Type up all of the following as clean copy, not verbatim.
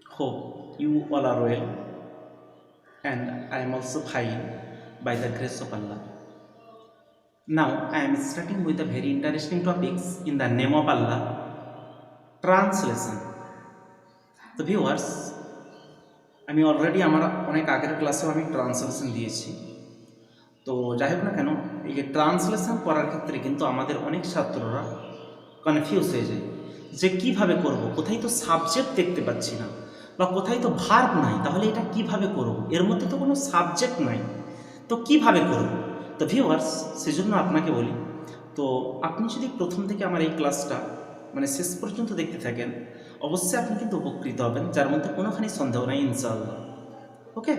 Hope you all are well, and I am also fine by the grace of Allah. Now I am starting with a very interesting topics in the name of Allah, translation. The viewers, আমি already আমার অনেক আগের ক্লাসেও আমি translation দিয়েছি। তো যাই হোক না কেন, এই যে ট্রান্সলেশন করার ক্ষেত্রে কিন্তু আমাদের অনেক ছাত্ররা কনফিউজ হয়ে যায় যে কিভাবে করব, কোথায় তো সাবজেক্ট দেখতে পাচ্ছি না বা কোথায় তো ভার্ব নাই, তাহলে এটা কিভাবে করব, এর মধ্যে তো কোনো সাবজেক্ট নাই, তো কিভাবে করব। তো ভিউয়ার্স, সেজন্য আপনাকে বলি, তো আপনি যদি প্রথম থেকে আমার এই ক্লাসটা মানে শেষ পর্যন্ত দেখতে থাকেন, অবশ্যই আপনি কিন্তু উপকৃত হবেন, যার মধ্যে কোনোখানি সন্দেহ নাই ইনশাআল্লাহ। ওকে,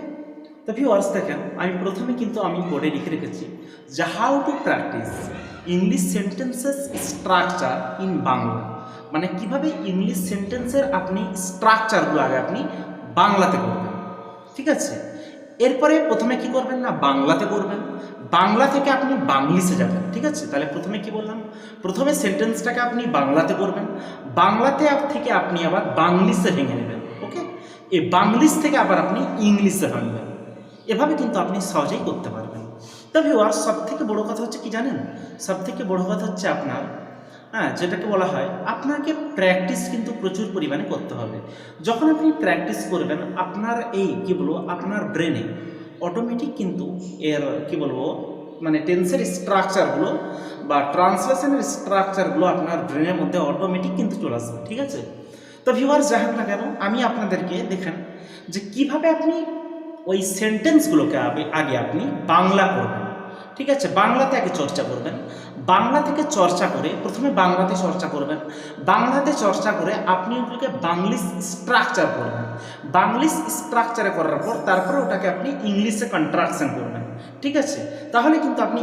তো ভিউয়ার্স দেখেন, আমি প্রথমে কিন্তু আমি বোর্ডে লিখে রেখেছি যে how to practice English sentences structure in Bangla, মানে কিভাবে ইংলিশ সেন্টেন্সের আপনি স্ট্রাকচারগুলো আগে আপনি বাংলাতে করবেন। ঠিক আছে, এরপরে প্রথমে কি করবেন না বাংলাতে করবেন, বাংলা থেকে আপনি বাংলিশে যাবেন। ঠিক আছে, তাহলে প্রথমে কি বললাম, প্রথমে সেন্টেন্সটাকে আপনি বাংলাতে করবেন, বাংলাতে থেকে আপনি আবার বাংলিশে ভেঙে নেবেন। ওকে, এই বাংলিশ থেকে আবার আপনি ইংলিশে ভাঙবেন, এভাবে কিন্তু আপনি সহজেই করতে পারবেন। তবে আর সব থেকে বড়ো কথা হচ্ছে কি জানেন, সব থেকে বড়ো কথা হচ্ছে আপনার যেটাকে বলা হয় আপনাকে প্র্যাকটিস কিন্তু প্রচুর পরিমাণে করতে হবে। যখন আপনি প্র্যাকটিস করবেন আপনার এই কী বলবো আপনার ব্রেনে অটোমেটিক কিন্তু এর কী বলবো মানে টেন্সের স্ট্রাকচারগুলো বা ট্রান্সলেশনের স্ট্রাকচারগুলো আপনার ব্রেনের মধ্যে অটোমেটিক কিন্তু চলে আসবে। ঠিক আছে, তো ভিউয়ার্স যাই হোক না কেন, আমি আপনাদেরকে দেখেন যে কিভাবে আপনি ওই সেন্টেন্সগুলোকে আগে আপনি বাংলা করবেন। ঠিক আছে, বাংলাতে আগে চর্চা করবেন, বাংলা থেকে চর্চা করে প্রথমে বাংলাতে চর্চা করবেন, বাংলাতে চর্চা করে আপনি ওগুলোকে বাংলিশ স্ট্রাকচার করবেন, বাংলিশ স্ট্রাকচারে করার পর তারপরে ওটাকে আপনি ইংলিশে কন্ট্রাকশন করবেন। ঠিক আছে, তাহলে কিন্তু আপনি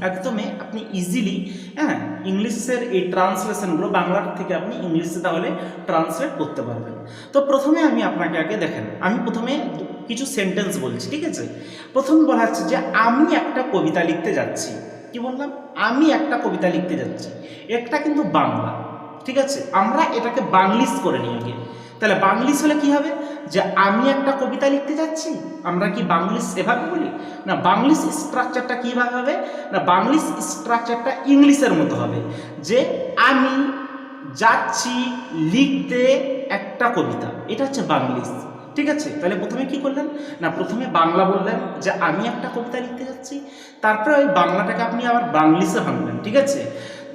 একদমই আপনি ইজিলি ইংলিশের এই ট্রান্সলেশনগুলো বাংলার থেকে আপনি ইংলিশে তাহলে ট্রান্সলেট করতে পারবেন। তো প্রথমে আমি আপনাকে আগে দেখেন, আমি প্রথমে কিছু সেন্টেন্স বলছি। ঠিক আছে, প্রথম বলা হচ্ছে যে আমি একটা কবিতা লিখতে যাচ্ছি। কি বললাম, আমি একটা কবিতা লিখতে যাচ্ছি, একটা কিন্তু বাংলা। ঠিক আছে, আমরা এটাকে বাংলিশ করে নিই আগে। তাহলে বাংলিশ হলে কি হবে, যে আমি একটা কবিতা লিখতে যাচ্ছি, আমরা কি বাংলিশ এভাবে বলি না, বাংলিশ স্ট্রাকচারটা কীভাবে হবে না, বাংলিশ স্ট্রাকচারটা ইংলিশের মতো হবে, যে আমি যাচ্ছি লিখতে একটা কবিতা, এটা হচ্ছে বাংলিশ। ঠিক আছে, তাহলে প্রথমে কি করলেন না, প্রথমে বাংলা বললেন যে আমি একটা কবিতা লিখতে যাচ্ছি, তারপরে ওই বাংলাটাকে আপনি আবার বাংলিশে ভাঙলেন। ঠিক আছে,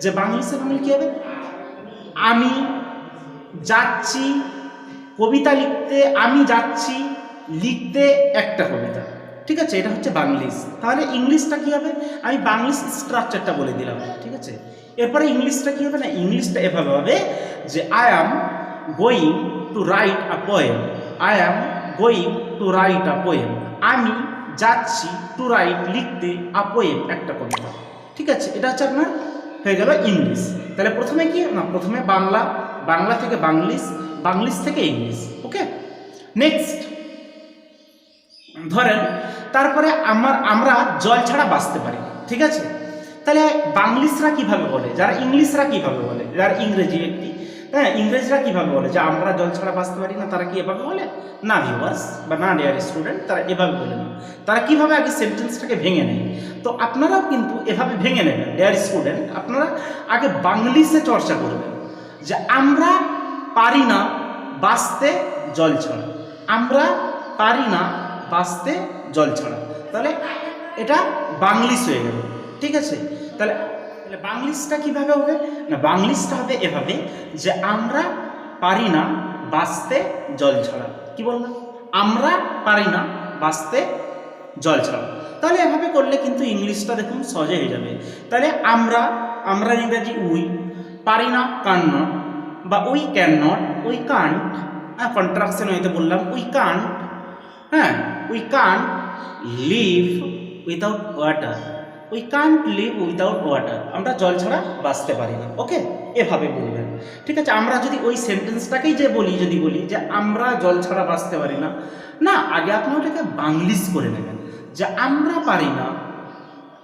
যে বাংলিশে ভাঙলে কী হবে, আমি যাচ্ছি কবিতা লিখতে, আমি যাচ্ছি লিখতে একটা কবিতা। ঠিক আছে, এটা হচ্ছে বাংলিশ। তাহলে ইংলিশটা কী হবে, আমি বাংলিশ স্ট্রাকচারটা বলে দিলাম। ঠিক আছে, এরপরে ইংলিশটা কী হবে না, ইংলিশটা এভাবে হবে যে I am going to write a poem, I am going to write a poem, আমি যাচ্ছি টু রাইট লিখতে আ পোয়েম একটা কবিতা। ঠিক আছে, এটা হচ্ছে আপনার হয়ে গেল ইংলিশ। তাহলে প্রথমে কি না, প্রথমে বাংলা, বাংলা থেকে বাংলিশ, বাংলিশ থেকে ইংলিশ। ওকে, নেক্সট ধরেন তারপরে আমরা জল ছাড়া বাঁচতে পারি। ঠিক আছে, তাহলে বাংলিশরা কিভাবে বলে, যারা ইংলিশরা কিভাবে বলে, যারা ইংরেজি ইংরেজরা কিভাবে বলে যে আমরা জল ছাড়া বাঁচতে পারি না, তারা কি এভাবে বলে না ভিউয়ার্স বা না ডিয়ার স্টুডেন্ট, তারা এভাবে বলে না। তারা কিভাবে আগে সেন্টেন্সটাকে ভেঙে নেয়, তো আপনারাও কিন্তু এভাবে ভেঙে নেবেন ডিয়ার স্টুডেন্ট, আপনারা আগে বাংলিশে চর্চা করবেন যে আমরা পারি না বাঁচতে জল ছাড়া, আমরা পারি না বাঁচতে জল ছাড়া, তাহলে এটা বাংলিশ হয়ে গেল। ঠিক আছে, তাহলে বাংলিশটা কিভাবে হবে না, বাংলিশটা হবে এভাবে যে আমরা পারি না বাঁচতে জল ছাড়া। কি বললাম, আমরা পারি না বাঁচতে জল ছাড়া, তাহলে এভাবে করলে কিন্তু ইংলিশটা দেখুন সহজে হয়ে যাবে। তাহলে আমরা ইংরেজি উই, পারি না কান নট, বা we can not, we can't, contraction হইতে বললাম we can't, we can't live without water, we can't live without water, আমরা জল ছাড়া বাঁচতে পারি না। ওকে, এভাবে বলবেন। ঠিক আছে, আমরা যদি ওই সেন্টেন্সটাকেই যদি বলি যে আমরা জল ছাড়া বাঁচতে পারি না, না আগে আপনি ওটাকে বাংলিশ করে নেবেন যে আমরা পারি না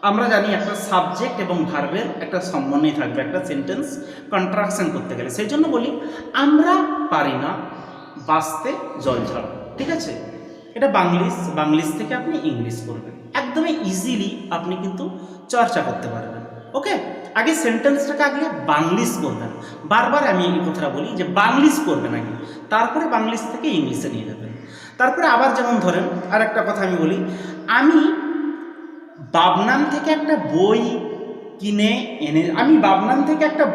আমরা জানি একটা সাবজেক্ট এবং ভার্বের একটা সমন্বয় থাকবে একটা সেন্টেন্স কন্ট্রাকশন করতে গেলে, সেই জন্য বলি আমরা পারি না বাঁচতে জল ছাড়া। ঠিক আছে, এটা বাংলিশ থেকে আপনি ইংলিশ করবেন, একদমই ইজিলি আপনি কিন্তু চর্চা করতে পারবেন। ওকে, আগে সেন্টেন্সটাকে আগে বাংলিশ করবেন, বারবার আমি এই কথাটা বলি যে বাংলিশ করবেন আগে, তারপরে বাংলিশ থেকে ইংলিশে নিয়ে যাবেন। তারপরে আবার যেমন ধরেন আর একটা কথা আমি বলি, আমি বাবনান থেকে একটা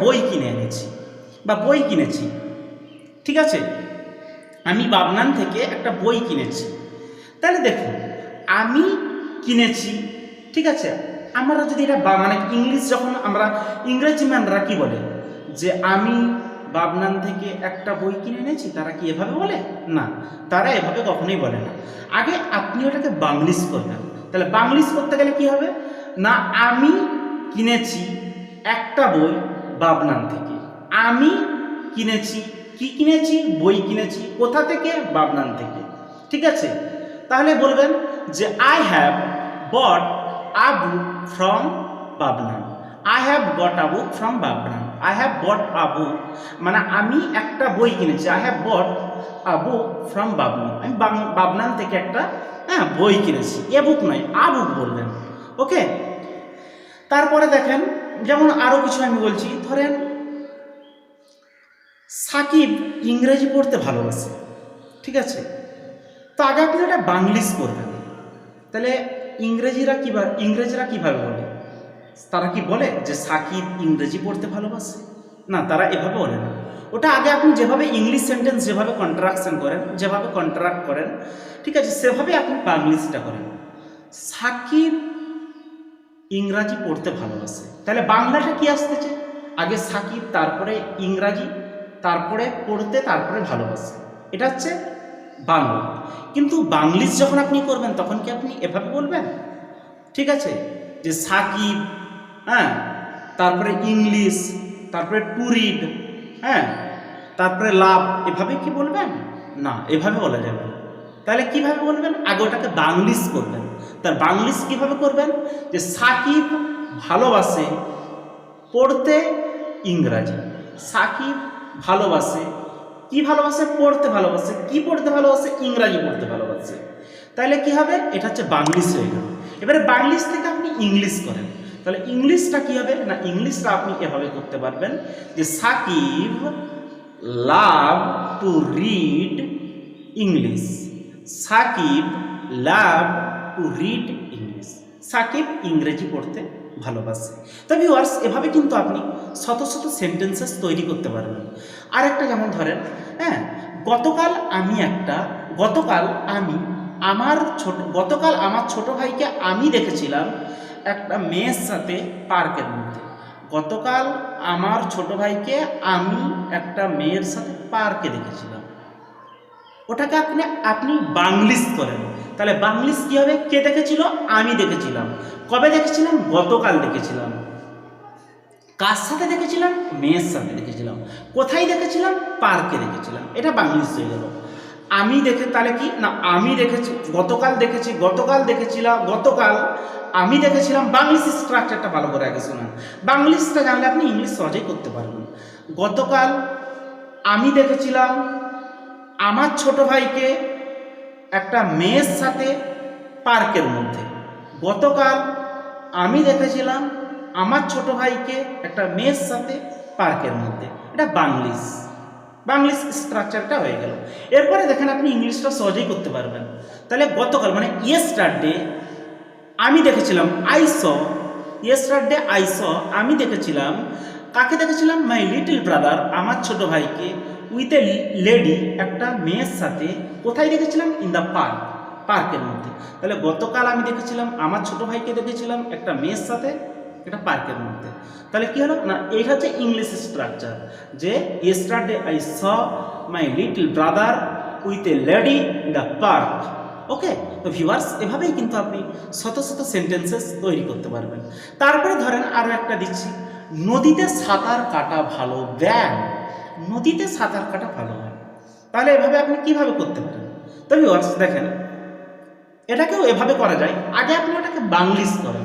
বই কিনে এনেছি বা বই কিনেছি। ঠিক আছে, আমি বাবনান থেকে একটা বই কিনেছি। তাহলে দেখুন, আমি কিনেছি, ঠিক আছে, আমরা যদি এটা মানে ইংলিশ, যখন আমরা ইংরেজি ম্যানরা কি বলে যে আমি বাবনান থেকে একটা বই কিনে এনেছি, তারা কি এভাবে বলে? না, তারা এভাবে কখনোই বলে না। আগে আপনি ওটাকে বাংলিশ করবেন। তাহলে বাংলিশ করতে গেলে কি হবে না, আমি কিনেছি একটা বই বাবনান থেকে। আমি কিনেছি, কি কিনেছি? বই কিনেছি। কোথা থেকে? বাবনান থেকে। ঠিক আছে, তাহলে বলবেন যে I have bought a book from বাবনান। I have bought a book from বাবনান। I have bought a book মানে আমি একটা বই কিনেছি। I have bought a book from বাবনান, আমি বাবনান থেকে একটা বই কিনেছি। এ বুক নয়, আ বুক বলবেন। ওকে, তারপরে দেখেন, যেমন আরও কিছু আমি বলছি, ধরেন সাকিব ইংরেজি পড়তে ভালোবাসে। ঠিক আছে, তো আগে আপনি এটা বাংলিশ করবেন। তাহলে ইংরেজরা কিভাবে বলে? তারা কি বলে যে সাকিব ইংরেজি পড়তে ভালোবাসে? না, তারা এভাবে বলে না। ওটা আগে আপনি যেভাবে ইংলিশ সেন্টেন্স যেভাবে কন্ট্রাকশন করেন, যেভাবে কন্ট্রাক্ট করেন, ঠিক আছে, সেভাবে আপনি বাংলিশটা করেন। সাকিব ইংরাজি পড়তে ভালোবাসে, তাহলে বাংলাটা কি আসতেছে? আগে সাকিব, তারপরে ইংরাজি, তারপরে পড়তে, তারপরে ভালোবাসে। এটা হচ্ছে বাংলা। কিন্তু বাংলিশ যখন আপনি করবেন তখন কি আপনি এভাবে বলবেন? ঠিক আছে, যে সাকিব, তারপরে ইংলিশ, তারপরে টু রিড, তারপরে লাভ, এভাবে কি বলবেন? না, এভাবে বলা যাবে না। তাহলে কিভাবে বলবেন? আগে ওটাকে বাংলিশ করবেন। তার বাংলিশ কিভাবে করবেন? যে সাকিব ভালোবাসে পড়তে ইংরাজি। সাকিব ভালোবাসে, কি ভালোবাসে? পড়তে ভালোবাসে। কি পড়তে ভালোবাসে? ইংরাজি পড়তে ভালোবাসে। তাহলে কি হবে? এটা হচ্ছে বাংলিশ হয়ে গেল। এবারে বাংলিশ থেকে আপনি ইংলিশ করেন, তাহলে ইংলিশটা কি হবে না, ইংলিশটা আপনি এভাবে করতে পারবেন যে Shakib love to read English. Shakib love to read English. Shakib ইংরেজি পড়তে ভালোবাসে। তো ভিউয়ার্স, এভাবে কিন্তু আপনি শত শত সেন্টেন্সেস তৈরি করতে পারবেন। আর একটা যেমন ধরেন, গতকাল আমার ছোট ভাইকে আমি দেখেছিলাম একটা মেয়ের সাথে পার্কের মধ্যে। গতকাল আমার ছোট ভাইকে আমি একটা মেয়ের সাথে পার্কে দেখেছিলাম। ওটাকে আপনি বাংলিশ করেন। তাহলে বাংলিশ কি হবে? কে দেখেছিল? আমি দেখেছিলাম। কবে দেখেছিলাম? গতকাল দেখেছিলাম। কার সাথে দেখেছিলাম? মেয়ের সাথে দেখেছিলাম। কোথায় দেখেছিলাম? পার্কে দেখেছিলাম। এটা বাংলিশ হয়ে গেল। তাহলে কি না, আমি দেখেছি, গতকাল আমি দেখেছিলাম। বাংলিশ স্ট্রাকচারটা ভালো করে আগে শোনান। বাংলিশটা জানলে আপনি ইংলিশ সহজেই করতে পারবেন। গতকাল আমি দেখেছিলাম আমার ছোট ভাইকে একটা মেয়ের সাথে পার্কের মধ্যে। গতকাল আমি দেখেছিলাম আমার ছোট ভাইকে একটা মেয়ের সাথে পার্কের মধ্যে। এটা বাংলিশ স্ট্রাকচারটা হয়ে গেল। এরপরে দেখেন আপনি ইংলিশটা সহজেই করতে পারবেন। তাহলে গতকাল মানে ইয়েস্টারডে আমি দেখেছিলাম, ইয়েস্টারডে আই স, আমি দেখেছিলাম। কাকে দেখেছিলাম? মাই লিটল ব্রাদার, আমার ছোট ভাইকে, উইথ এ লেডি, একটা মেয়ের সাথে। কোথায় দেখেছিলাম? ইন দ্য পার্কের মধ্যে। তাহলে গতকাল আমি দেখেছিলাম আমার ছোট ভাইকে দেখেছিলাম একটা মেয়ের সাথে, এটা পার্কের মধ্যে। তাহলে কি হলো না, এইটা হচ্ছে ইংলিশ স্ট্রাকচার, যে yesterday I saw my little brother with a lady in the park. Okay, তো ভিউয়ার্স, এভাবেই কিন্তু আপনি শত শত সেন্টেন্সেস তৈরি করতে পারবেন। তারপরে ধরেন আরও একটা দিচ্ছি, নদীতে সাঁতার কাটা ভালো ব্যায়াম। নদীতে সাঁতার কাটা ভালো হয়। তাহলে এভাবে আপনি কিভাবে করতে পারেন? তো ভিউয়ার্স দেখেন, এটাকেও এভাবে করা যায়। আগে আপনি ওটাকে বাংলিশ করেন।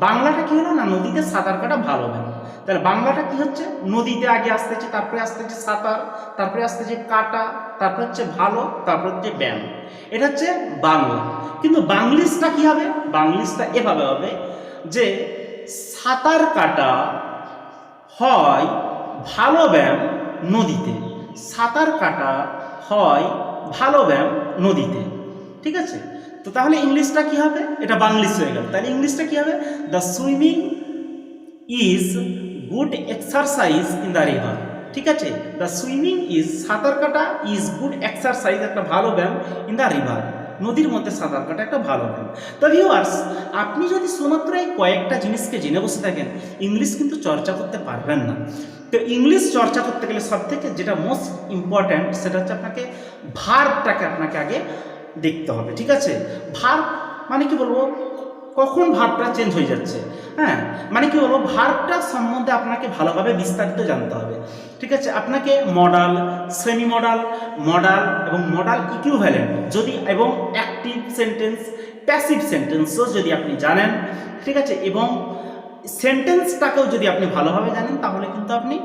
বাংলাটা কি হলো না নদীতে সাঁতার কাটা ভালো ব্যায়াম। তাহলে বাংলাটা কি হচ্ছে নদীতে আগে আসতেছে, তারপরে আসতেছে সাঁতার, তারপরে আসতেছে কাটা, তারপরে হচ্ছে ভালো, তারপরে হচ্ছে ব্যায়াম। এটা হচ্ছে বাংলা। কিন্তু বাংলিশটা কি হবে? বাংলিশটা এভাবে হবে যে সাঁতার কাটা হয় ভালো ব্যায়াম নদীতে, সাঁতার কাটা হয় ভালো ব্যায়াম নদীতে। ঠিক আছে, তো তাহলে ইংলিশটা কি হবে? এটা বাংলিশ হয়ে গেল। তাহলে ইংলিশটা কি হবে? The swimming is good exercise in the river. ঠিক আছে, দ্য সুইমিং ইজ সাঁতার কাটা ইজ গুড এক্সারসাইজ একটা ভালো ব্যায়াম ইন দ্য রিভার নদীর মধ্যে সাঁতার কাটা একটা ভালো ব্যায়াম। তো ভিউয়ার্স, আপনি যদি শুধুমাত্র এই কয়েকটা জিনিসকে জেনে বসে থাকেন ইংলিশ কিন্তু চর্চা করতে পারবেন না। তো ইংলিশ চর্চা করতে গেলে সব থেকে যেটা মোস্ট ইম্পর্ট্যান্ট সেটা হচ্ছে আপনাকে ভার্বটাকে আপনাকে আগে দেখতে হবে। ঠিক আছে, ভার্ব মানে কি বলবো, কখন ভার্বটা চেঞ্জ হয়ে যাচ্ছে, হ্যাঁ মানে কি বলবো, ভার্বটা সম্বন্ধে আপনাকে ভালোভাবে বিস্তারিত জানতে হবে। ঠিক আছে, আপনাকে মডাল, সেমি মডাল, মডাল এবং মডাল ইকুইভ্যালেন্ট যদি এবং অ্যাক্টিভ সেন্টেন্স, প্যাসিভ সেন্টেন্সও যদি আপনি জানেন, ঠিক আছে, এবং সেন্টেন্সটাকেও যদি আপনি ভালোভাবে জানেন তাহলে কিন্তু আপনি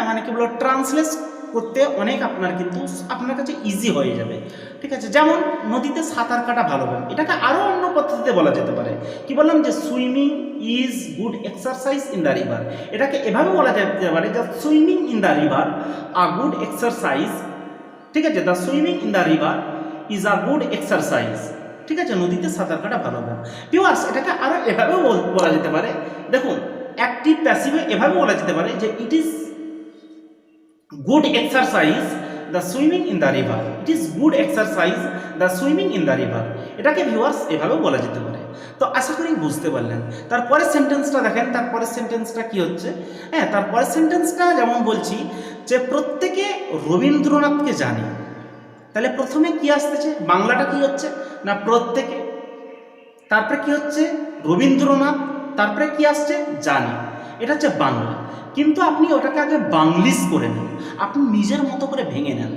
মানে কি বলবো ট্রান্সলেট করতে অনেক আপনার কাছে ইজি হয়ে যাবে। ঠিক আছে, যেমন নদীতে সাঁতার কাটা ভালো ব্যায়াম, এটাকে আরও অন্য পদ্ধতিতে বলা যেতে পারে। কি বললাম যে swimming is good exercise in the river, এটাকে এভাবে বলা যেতে পারে যে swimming in the river a good exercise. ঠিক আছে, the swimming in the river is a good exercise. ঠিক আছে, নদীতে সাঁতার কাটা ভালো ব্যায়াম। ভিউয়ার্স, এটাকে আরও এভাবেও বলা যেতে পারে, দেখুন অ্যাক্টিভ প্যাসিভে এভাবে বলা যেতে পারে যে it is good exercise the swimming in the river, it is good exercise the swimming in the river. এটাকে ভিউয়ার্স এভাবেও বলা যেতে পারে। তো আশা করি বুঝতে পারলেন। তারপরের সেন্টেন্সটা দেখেন, তারপরের সেন্টেন্সটা কি হচ্ছে। হ্যাঁ, তারপরের সেন্টেন্সটা যেমন বলছি যে প্রত্যেকে রবীন্দ্রনাথকে জানে। তাহলে প্রথমে কি আসতেছে, বাংলাটা কি হচ্ছে না প্রত্যেকে, তারপরে কি হচ্ছে রবীন্দ্রনাথ, তারপরে কি আসছে জানে, এটা হচ্ছে বাংলা। কিন্তু আপনি ওটাকে আগে বাংলিশ করে নেন, আপনি নিজের মতো করে ভেঙে নেন।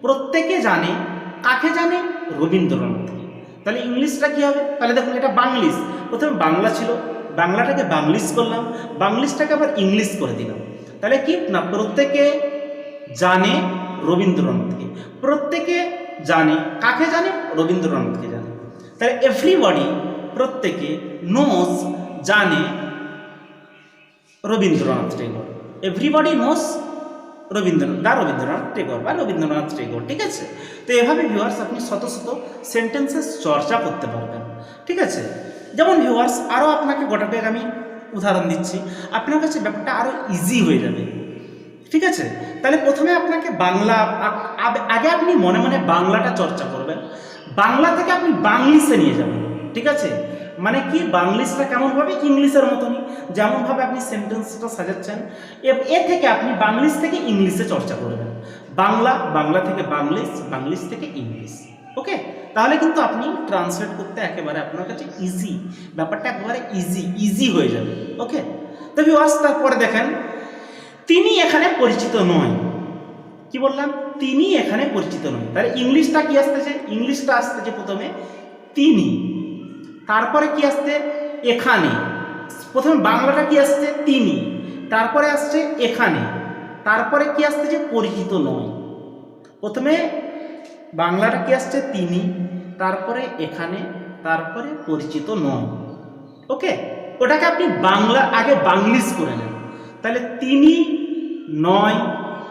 প্রত্যেকে জানে, কাকে জানে? রবীন্দ্রনাথকে। তাহলে ইংলিশটা কি হবে? তাহলে দেখুন এটা বাংলিশ, প্রথমে বাংলা ছিল, বাংলাটাকে বাংলিশ করলাম, বাংলিশটাকে আবার ইংলিশ করে দিলাম। তাহলে কি না প্রত্যেকে জানে রবীন্দ্রনাথকে, প্রত্যেকে জানে, কাকে জানে? রবীন্দ্রনাথকে জানে। তাহলে এভরিবডি, প্রত্যেকে, নোজ, জানে রবীন্দ্রনাথ টেগোর, এভরিবডি নোজ রবীন্দ্রনাথ টেগোর বা রবীন্দ্রনাথ টেগোর। ঠিক আছে, তো এভাবে ভিউয়ার্স আপনি শত শত সেন্টেন্সেস চর্চা করতে পারবেন। ঠিক আছে, যেমন ভিউয়ার্স আরও আপনাকে গোটা কয়েক আমি উদাহরণ দিচ্ছি, আপনার কাছে ব্যাপারটা আরও ইজি হয়ে যাবে। ঠিক আছে, তাহলে প্রথমে আপনাকে বাংলা আগে আপনি মনে মনে বাংলাটা চর্চা করবেন, বাংলা থেকে আপনি বাংলিশে নিয়ে যাবেন। ঠিক আছে, মানে কি বাংলিশটা কেমনভাবে ইংলিশের মতনই, যেমনভাবে আপনি সেন্টেন্সটা সাজাচ্ছেন এ থেকে আপনি বাংলিশ থেকে ইংলিশে চর্চা করবেন, বাংলা থেকে বাংলিশ, বাংলিশ থেকে ইংলিশ। ওকে, তাহলে কিন্তু আপনি ট্রান্সলেট করতে একেবারে আপনার কাছে ইজি, ব্যাপারটা একেবারে ইজি হয়ে যাবে। ওকে, তো ভিউয়ার্স তারপরে দেখেন তিনি এখানে পরিচিত নয়। কি বললাম? তিনি এখানে পরিচিত নয়। তাহলে ইংলিশটা কি আসতেছে? ইংলিশটা আসতেছে প্রথমে তিনি, তারপরে কি আসছে এখানে, প্রথমে বাংলাটা কি আসছে তিনি, তারপরে আসছে এখানে, তারপরে কি আসতেছে পরিচিত নয়। প্রথমে বাংলাটা কি আসছে তিনি, তারপরে এখানে, তারপরে পরিচিত নয়। ওকে, ওটাকে আপনি বাংলা আগে বাংলিশ করে নেন। তাহলে তিনি নয়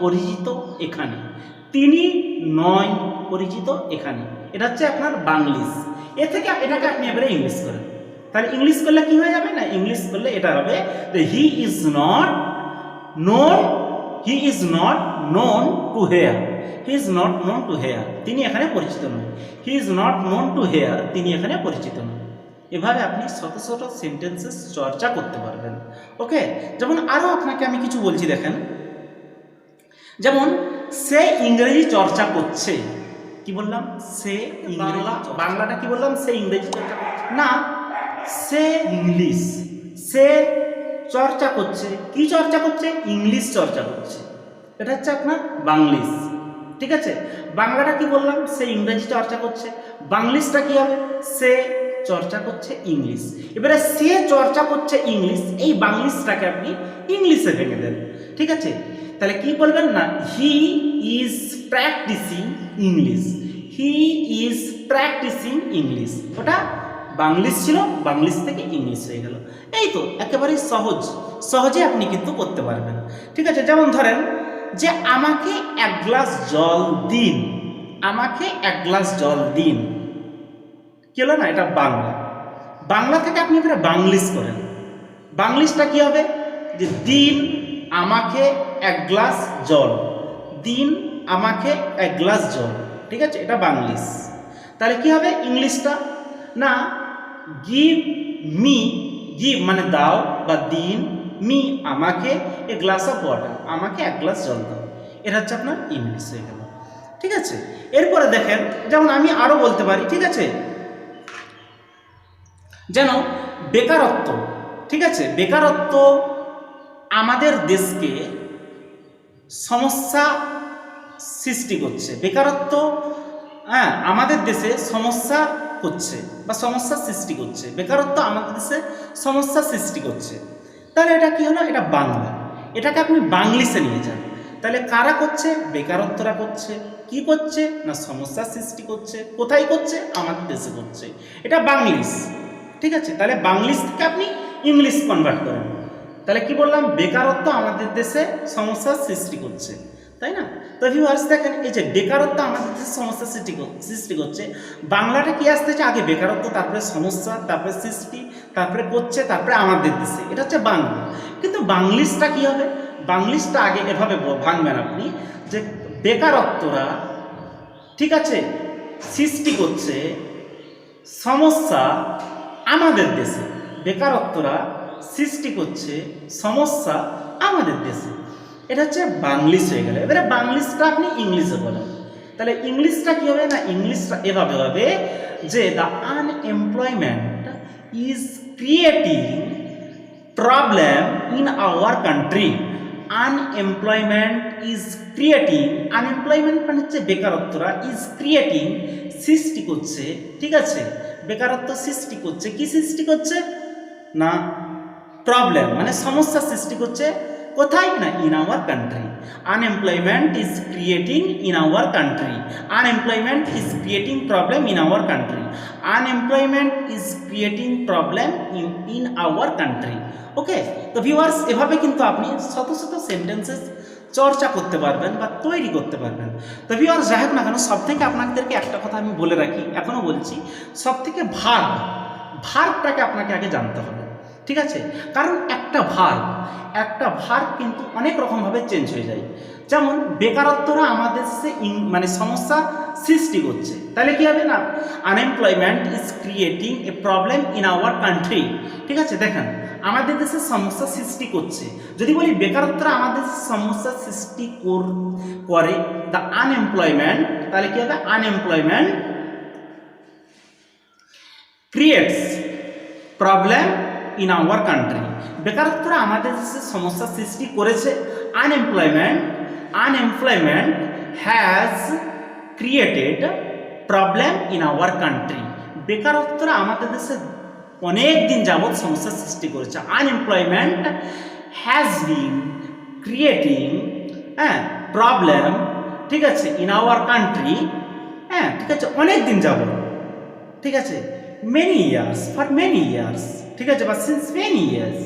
পরিচিত এখানে, তিনি নয় পরিচিত এখানে, এটা হচ্ছে আপনার বাংলিশ। এ থেকে এটাকে আপনি এবারে ইংলিশ করেন। তাহলে ইংলিশ করলে কি হয়ে যাবে না, ইংলিশ করলে এটা হবে he is not known, he is not known to here, he is not known to here, তিনি এখানে পরিচিত নয়, he is not known to here, তিনি এখানে পরিচিত নয়। এভাবে আপনি শত শত সেন্টেন্সেস চর্চা করতে পারবেন। ওকে, যেমন আরও আপনাকে আমি কিছু বলছি দেখেন, যেমন সে ইংরেজি চর্চা করছে। কি বললাম? সে বাংলাটা কি বললাম? সে ইংরেজি চর্চা করছে না, সে ইংলিশ, সে চর্চা করছে, কি চর্চা করছে? ইংলিশ চর্চা করছে, এটা হচ্ছে আপনার বাংলিশ। ঠিক আছে, বাংলাটা কি বললাম? সে ইংরেজি চর্চা করছে, বাংলিশটা কি হবে? সে চর্চা করছে ইংলিশ। এবারে সে চর্চা করছে ইংলিশ, এই বাংলিশটাকে আপনি ইংলিশে ভেঙে দেন। ঠিক আছে, তাহলে কি বলবেন না, he is practising English, he is practising English. ওটা বাংলিশ ছিল, বাংলিশ থেকে ইংলিশ হয়ে গেল। এই তো একেবারেই সহজে আপনি কিন্তু করতে পারবেন। ঠিক আছে, যেমন ধরেন যে আমাকে এক গ্লাস জল দিন, আমাকে এক গ্লাস জল দিন, কি হলো না, এটা বাংলা। বাংলা থেকে আপনি এবারে বাংলিশ করেন, বাংলিশটা কি হবে, যে দিন আমাকে এক গ্লাস জল, দিন আমাকে এক গ্লাস জল। ঠিক আছে, এটা বাংলিশ। তাহলে কি হবে ইংলিশটা, না গিভ মি, গিভ মানে দাও বা দিন, মি আমাকে এ গ্লাস অফ ওয়াটার, আমাকে এক গ্লাস জল দাও। এটা হচ্ছে আপনার ইংলিশ হয়ে গেল। ঠিক আছে, এরপরে দেখেন যেমন আমি আরো বলতে পারি, ঠিক আছে, যেন বেকারত্ব। ঠিক আছে, বেকারত্ব আমাদের দেশকে সমস্যা সৃষ্টি করছে, বেকারত্ব হ্যাঁ আমাদের দেশে সমস্যা হচ্ছে বা সমস্যা সৃষ্টি করছে, বেকারত্ব আমাদের দেশে সমস্যা সৃষ্টি করছে। তাহলে এটা কি হলো, এটা বাংলা, এটাকে আপনি বাংলিশে নিয়ে যান। তাহলে কারা করছে, বেকারত্বরা করছে, কি করছে না সমস্যা সৃষ্টি করছে, কোথায় করছে, আমাদের দেশে করছে, এটা বাংলিশ। ঠিক আছে, তাহলে বাংলিশ থেকে আপনি ইংলিশ কনভার্ট করেন। তাহলে কি বললাম, বেকারত্ব আমাদের দেশে সমস্যার সৃষ্টি করছে, তাই না? তো ভিউয়ার্স দেখেন, এই যে বেকারত্ব আমাদের দেশে সমস্যা সৃষ্টি করছে, বাংলাটা কি আসতেছে আগে, বেকারত্ব, তারপরে সমস্যা, তারপরে সৃষ্টি, তারপরে করছে, তারপরে আমাদের দেশে, এটা হচ্ছে বাংলা। কিন্তু বাংলিশটা কি হবে, বাংলিশটা আগে এভাবে ভাঙবেন আপনি, যে বেকারত্বরা ঠিক আছে সৃষ্টি করছে সমস্যা আমাদের দেশে, বেকারত্বরা সৃষ্টি করছে সমস্যা আমাদের দেশে, এটা হচ্ছে বাংলিশ হয়ে গেল। এবারে বাংলিশটা আপনি ইংলিশে বলেন, তাহলে ইংলিশটা কি হবে না, ইংলিশটা এভাবে হবে যে the unemployment is creating problem in our country, unemployment is creating, unemployment মানে হচ্ছে বেকারত্বরা, ইজ ক্রিয়েটিং সৃষ্টি করছে, ঠিক আছে, বেকারত্ব সৃষ্টি করছে, কি সৃষ্টি করছে না প্রবলেম মানে সমস্যা সৃষ্টি করছে, কোথায় না in our country, unemployment is creating in our country, unemployment is creating problem in our country, unemployment is creating problem in our country. Okay, তো ভিউয়ার্স এভাবে কিন্তু আপনি শত শত সেন্টেন্সেস চর্চা করতে পারবেন বা তৈরি করতে পারবেন। তো ভিউয়ার্স যাই হোক না কেন, সব থেকে আপনাদেরকে একটা কথা আমি বলে রাখি, এখনও বলছি, সব থেকে ভার্বটাকে আপনাকে আগে জানতে হবে। ঠিক আছে, কারণ একটা ভার্ব কিন্তু অনেক রকমভাবে চেঞ্জ হয়ে যায়। যেমন বেকারত্বরা আমাদের দেশে মানে সমস্যা সৃষ্টি করছে, তাহলে কি হবে না, unemployment is creating a problem in our country. ঠিক আছে, দেখেন আমাদের দেশে সমস্যা সৃষ্টি করছে, যদি বলি বেকারত্বরা আমাদের সমস্যা সৃষ্টি করে দ্য আনএমপ্লয়মেন্ট, তাহলে কি হবে, unemployment creates problem in our country, বেকারত্বরা আমাদের দেশে সমস্যা সৃষ্টি করেছে, unemployment has created problem in our country, বেকারত্বরা আমাদের দেশে অনেক দিন যাবৎ সমস্যা সৃষ্টি করেছে, unemployment has been creating problem, ঠিক আছে, ইন আওয়ার কান্ট্রি, ঠিক আছে, অনেক দিন যাবৎ, ঠিক আছে, many years, for many years, ঠিক আছে, বা সিন্স মেনি ইয়ার্স।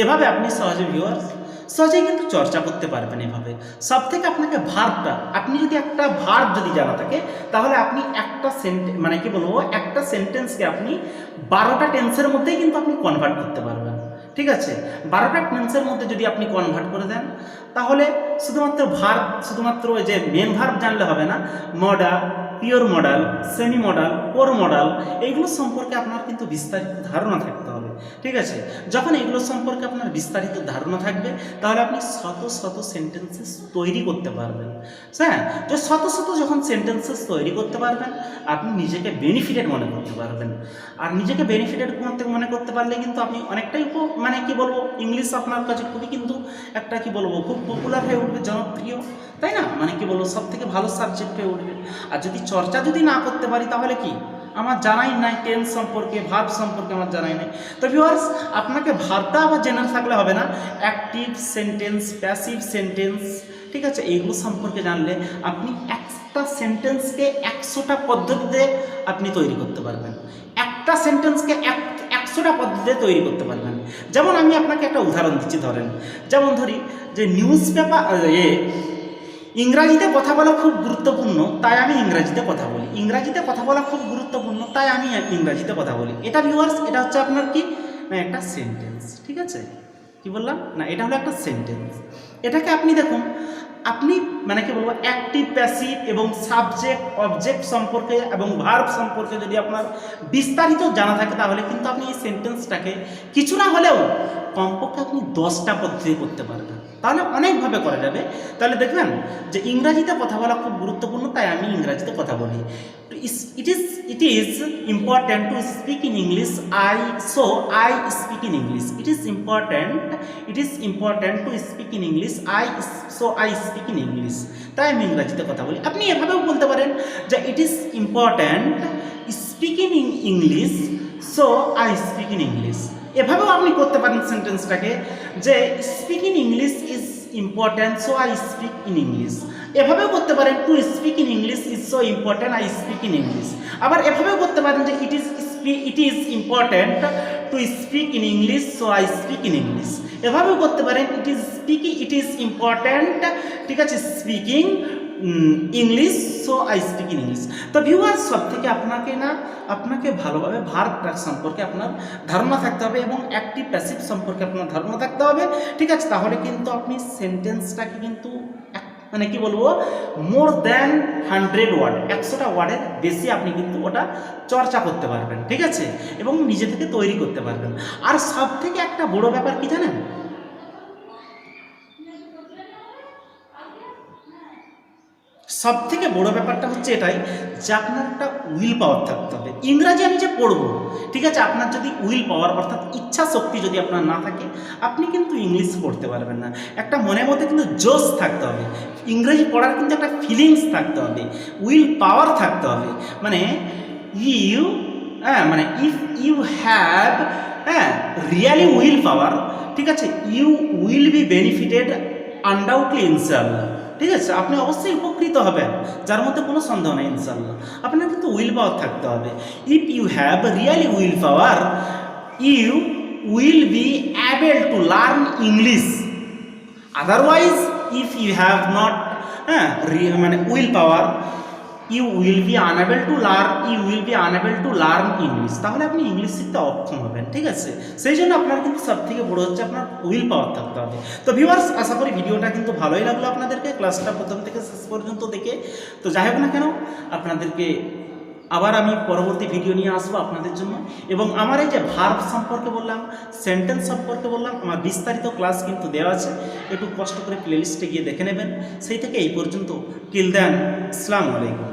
এভাবে আপনি সহজেই কিন্তু চর্চা করতে পারবেন। এভাবে সব থেকে আপনাকে ভার্বটা, আপনি যদি একটা ভার্ব যদি জানা থাকে, তাহলে আপনি একটা মানে কি বলবো, একটা সেন্টেন্সকে আপনি 12টা টেন্সের মধ্যেই কিন্তু আপনি কনভার্ট করতে পারবেন। ঠিক আছে, 12টা টেন্সের মধ্যে যদি আপনি কনভার্ট করে দেন, তাহলে শুধুমাত্র ওই যে মেন ভার্ব জানলে হবে না, modal, pure modal, semi modal, core modal, এইগুলো সম্পর্কে আপনার কিন্তু বিস্তারিত ধারণা থাকতে হবে। ঠিক আছে, যখন এগুলো সম্পর্কে আপনার বিস্তারিত ধারণা থাকবে, তাহলে আপনি শত সেন্টেন্সেস তৈরি করতে পারবেন। হ্যাঁ, তো শত যখন সেন্টেন্সেস তৈরি করতে পারবেন, আপনি নিজেকে বেনিফিটেড মনে করতে পারবেন। আর নিজেকে বেনিফিটেড মনে করতে পারলে কিন্তু আপনি অনেকটাই মানে কি বলবো, ইংলিশ আপনার কাছে খুবই কিন্তু একটা কি বলবো, খুব পপুলার হয়ে উঠবে, জনপ্রিয়, তাই না? মানে কি বলবো, সব থেকে ভালো সাবজেক্ট হয়ে উঠবে। আর যদি চর্চা না করতে পারি, তাহলে কি আমার জানাই নাই, টেন্স সম্পর্কে, ভার্ব সম্পর্কে আমার জানাই নাই। তো ভিউয়ার্স, আপনাকে ভার্বটা আবার জেনে থাকলে হবে না, অ্যাক্টিভ সেন্টেন্স, প্যাসিভ সেন্টেন্স, ঠিক আছে, এইগুলো সম্পর্কে জানলে আপনি একটা সেন্টেন্সকে 100টা পদ্ধতিতে আপনি তৈরি করতে পারবেন। একটা সেন্টেন্সকে 100টা পদ্ধতিতে তৈরি করতে পারবেন। যেমন আমি আপনাকে একটা উদাহরণ দিচ্ছি, ধরেন, যেমন ধরি যে নিউজ পেপার, ইংরাজিতে কথা বলা খুব গুরুত্বপূর্ণ, তাই আমি ইংরাজিতে কথা বলি। ইংরাজিতে কথা বলা খুব গুরুত্বপূর্ণ, তাই আমি ইংরাজিতে কথা বলি। এটা ভিউয়ার্স, এটা হচ্ছে আপনার কি না, একটা সেন্টেন্স, ঠিক আছে। কি বললাম না, এটা হলো একটা সেন্টেন্স। এটাকে আপনি দেখুন, আপনি মানে কি বলবো, অ্যাক্টিভ, প্যাসিভ এবং সাবজেক্ট, অবজেক্ট সম্পর্কে এবং ভার্ব সম্পর্কে যদি আপনার বিস্তারিত জানা থাকে, তাহলে কিন্তু আপনি এই সেন্টেন্সটাকে কিছু না হলেও কমপক্ষে আপনি 10টা পদ্ধতি করতে পারবেন। তাহলে অনেকভাবে করা যাবে। তাহলে দেখবেন যে ইংরাজিতে কথা বলা খুব গুরুত্বপূর্ণ, তাই আমি ইংরাজিতে কথা বলি। It is important to speak in English, I speak in English. It is important to speak in English, I speak in English. তাই আমি ইংরাজিতে কথা বলি। আপনি এভাবেও বলতে পারেন যে it is important speaking in English, so I speak in English. এভাবেও আপনি করতে পারেন সেন্টেন্সটাকে, যে speaking English is important, so I speak in English. এভাবেও করতে পারেন to speak in English is so important, I speak in English. আবার এভাবেও করতে পারেন যে it is important to speak in English, so I speak in English. এভাবেও করতে পারেন ইট ইজ ইম্পর্ট্যান্ট, ঠিক আছে, speaking English, so I speak in English. তো ভিউয়ার্স, সব থেকে আপনাকে ভালোভাবে ভার্বটা সম্পর্কে আপনার ধারণা থাকতে হবে এবং অ্যাক্টিভ প্যাসিভ সম্পর্কে আপনার ধারণা থাকতে হবে, ঠিক আছে। তাহলে কিন্তু আপনি সেন্টেন্সটাকে কিন্তু মানে কি বলবো, মোর দ্যান 100 ওয়ার্ড, 100টা ওয়ার্ডের বেশি আপনি কিন্তু ওটা চর্চা করতে পারবেন, ঠিক আছে, এবং নিজে থেকে তৈরি করতে পারবেন। আর সব থেকে একটা বড় ব্যাপার কি জানেন, সব থেকে বড় ব্যাপারটা হচ্ছে এটাই যে আপনার একটা উইল পাওয়ার থাকতে হবে। ইংরাজি আমি যে পড়বো, ঠিক আছে, আপনার যদি উইল পাওয়ার অর্থাৎ ইচ্ছা শক্তি যদি আপনার না থাকে, আপনি কিন্তু ইংলিশ পড়তে পারবেন না। একটা মনের মধ্যে কিন্তু জোশ থাকতে হবে, ইংরেজি পড়ার কিন্তু একটা ফিলিংস থাকতে হবে, উইল পাওয়ার থাকতে হবে। মানে if you have really will power, ঠিক আছে, you will be benefited undoubtedly ইনশাআল্লাহ, ঠিক আছে। আপনি অবশ্যই উপকৃত হবেন, যার মধ্যে কোনো সন্দেহ নেই ইনশাআল্লাহ। আপনার কিন্তু উইল পাওয়ার থাকতে হবে। If you have really will power, you will be able to learn English. Otherwise if you have not will power, you will be unable to learn English. তাহলে আপনি ইংলিশ শিখতে অক্ষম হবেন, ঠিক আছে। সেই জন্য আপনার কিন্তু সব থেকে বড় হচ্ছে আপনার উইল পাওয়ার থাকতে হবে। তো ভিউয়ার্স, আশা করি ভিডিওটা কিন্তু ভালোই লাগলো আপনাদেরকে, ক্লাসটা প্রথম থেকে শেষ পর্যন্ত দেখে। তো যাই হোক না কেন, আপনাদেরকে আবার আমি পরবর্তী ভিডিও নিয়ে আসবো আপনাদের জন্য। এবং আমার এই যে ভার্ব সম্পর্কে বললাম, সেন্টেন্স সম্পর্কে বললাম, আমার বিস্তারিত ক্লাস কিন্তু দেওয়া আছে, একটু কষ্ট করে প্লেলিস্টে গিয়ে দেখে নেবেন। সেই থেকে এই পর্যন্ত, টিল দেন, আসসালামু আলাইকুম।